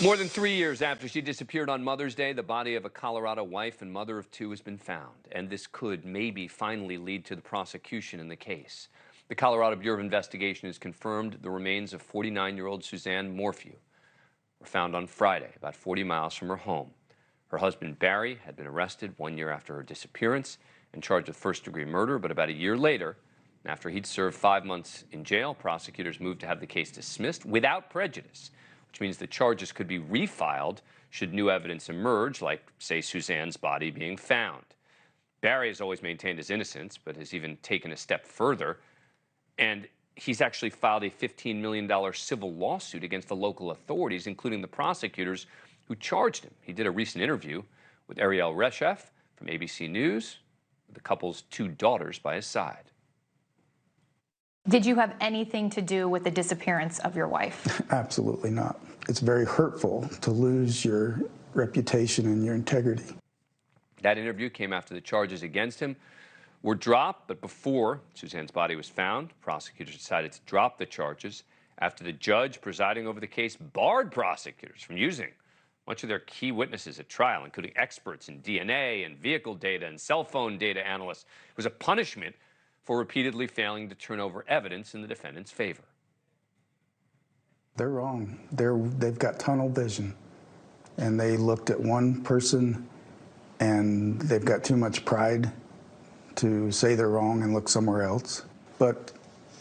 More than 3 years after she disappeared on Mother's Day, the body of a Colorado wife and mother of two has been found, and this could maybe finally lead to the prosecution in the case. The Colorado Bureau of Investigation has confirmed the remains of 49-year-old Suzanne Morphew were found on Friday, about 40 miles from her home. Her husband, Barry, had been arrested 1 year after her disappearance and charged with first-degree murder, but about a year later, after he'd served 5 months in jail, prosecutors moved to have the case dismissed without prejudice, which means the charges could be refiled should new evidence emerge, like, say, Suzanne's body being found. Barry has always maintained his innocence, but has even taken a step further, and he's actually filed a $15 million civil lawsuit against the local authorities, including the prosecutors who charged him. He did a recent interview with Ariel Reshef from ABC News, with the couple's two daughters by his side. Did you have anything to do with the disappearance of your wife? Absolutely not. It's very hurtful to lose your reputation and your integrity. That interview came after the charges against him were dropped, but before Suzanne's body was found, prosecutors decided to drop the charges after the judge presiding over the case barred prosecutors from using much of their key witnesses at trial, including experts in DNA and vehicle data and cell phone data analysts. It was a punishment for repeatedly failing to turn over evidence in the defendant's favor. They're wrong. They've got tunnel vision, and they looked at one person, and they've got too much pride to say they're wrong and look somewhere else. But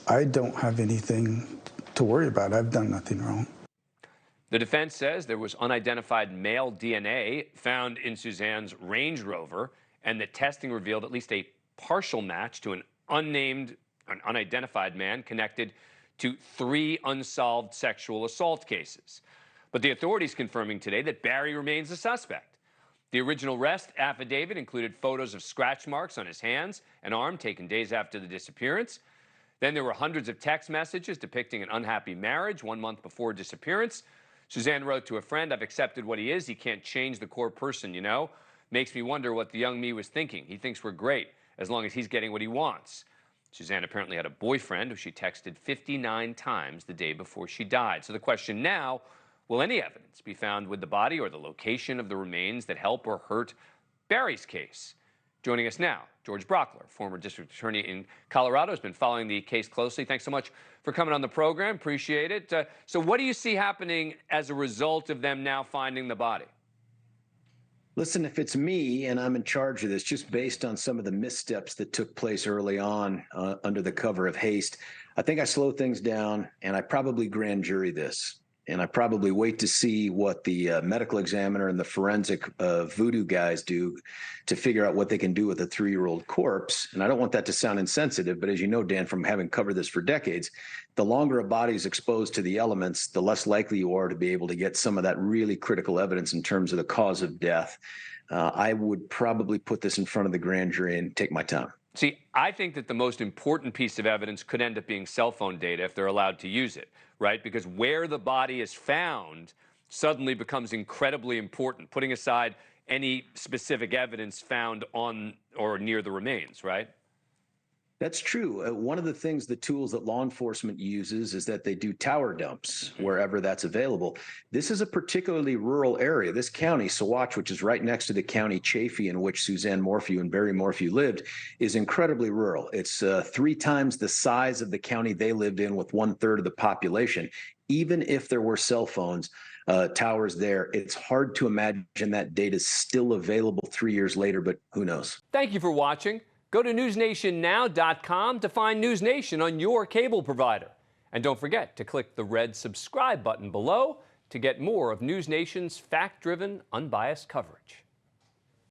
I don't have anything to worry about. I've done nothing wrong. The defense says there was unidentified male DNA found in Suzanne's Range Rover, and that testing revealed at least a partial match to an unidentified man connected to 3 unsolved sexual assault cases. But the authorities confirming today that Barry remains a suspect. The original arrest affidavit included photos of scratch marks on his hands and arm taken days after the disappearance. Then there were hundreds of text messages depicting an unhappy marriage 1 month before disappearance. Suzanne wrote to a friend, "I've accepted what he is. He can't change the core person, you know. Makes me wonder what the young me was thinking. He thinks we're great, as long as he's getting what he wants." Suzanne apparently had a boyfriend who she texted 59 times the day before she died. So the question now, will any evidence be found with the body or the location of the remains that help or hurt Barry's case? Joining us now, George Brauchler, former district attorney in Colorado, has been following the case closely. Thanks so much for coming on the program. Appreciate it. So what do you see happening as a result of them now finding the body? Listen, if it's me and I'm in charge of this, just based on some of the missteps that took place early on under the cover of haste, I think I slow things down and I probably grand jury this. And I probably wait to see what the medical examiner and the forensic voodoo guys do to figure out what they can do with a 3-year-old corpse. And I don't want that to sound insensitive, but as you know, Dan, from having covered this for decades, the longer a body is exposed to the elements, the less likely you are to be able to get some of that really critical evidence in terms of the cause of death. I would probably put this in front of the grand jury and take my time. See, I think that the most important piece of evidence could end up being cell phone data if they're allowed to use it, right? Because where the body is found suddenly becomes incredibly important, putting aside any specific evidence found on or near the remains, right? That's true. One of the things, the tools that law enforcement uses is that they do tower dumps wherever that's available. This is a particularly rural area. This county, Saguache, which is right next to the county Chaffee in which Suzanne Morphew and Barry Morphew lived, is incredibly rural. It's 3 times the size of the county they lived in with 1/3 of the population. Even if there were cell phones, towers there, it's hard to imagine that data is still available 3 years later, but who knows? Thank you for watching. Go to newsnationnow.com to find NewsNation on your cable provider. And don't forget to click the red subscribe button below to get more of NewsNation's fact-driven, unbiased coverage.